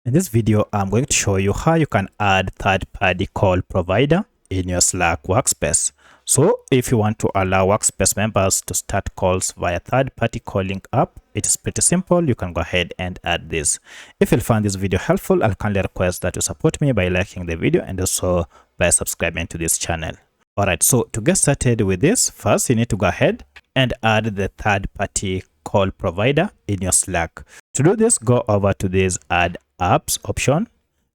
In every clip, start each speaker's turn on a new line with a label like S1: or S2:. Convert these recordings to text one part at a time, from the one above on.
S1: In this video, I'm going to show you how you can add third-party call provider in your Slack workspace. So if you want to allow workspace members to start calls via third-party calling app, it is pretty simple. You can go ahead and add this. If you find this video helpful, I'll kindly request that you support me by liking the video and also by subscribing to this channel. Alright, so to get started with this, first you need to go ahead and add the third-party call provider in your Slack. To do this, go over to this add apps option,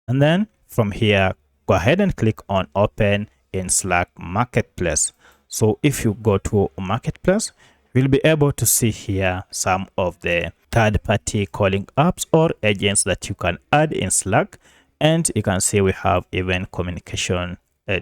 S1: and then from here go ahead and click on open in Slack marketplace. So if you go to marketplace, you'll be able to see here some of the third-party calling apps or agents that you can add in Slack, and you can see we have even communication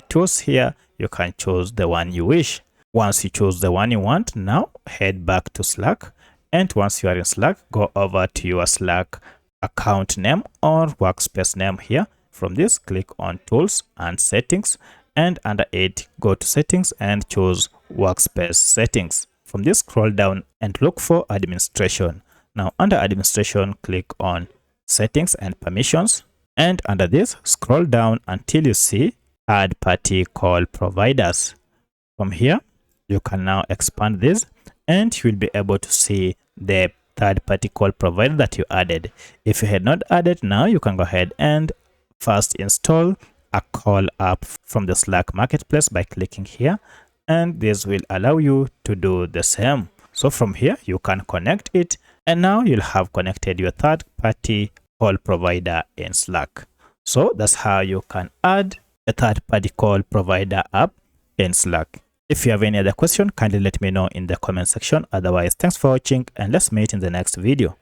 S1: tools here. You can choose the one you wish. Once you choose the one you want, now head back to Slack, and once you are in Slack, go over to your Slack account name or workspace name here. From this, click on tools and settings, and under it go to settings and choose workspace settings. From this, scroll down and look for administration. Now under administration, click on settings and permissions, and under this scroll down until you see third party call providers. From here you can now expand this and you will be able to see the third-party call provider that you added. If you had not added, now you can go ahead and first install a call app from the Slack marketplace by clicking here, and this will allow you to do the same. So from here you can connect it, and now you'll have connected your third-party call provider in Slack. So that's how you can add a third-party call provider app in Slack. If you have any other question, kindly let me know in the comment section. Otherwise, thanks for watching and let's meet in the next video.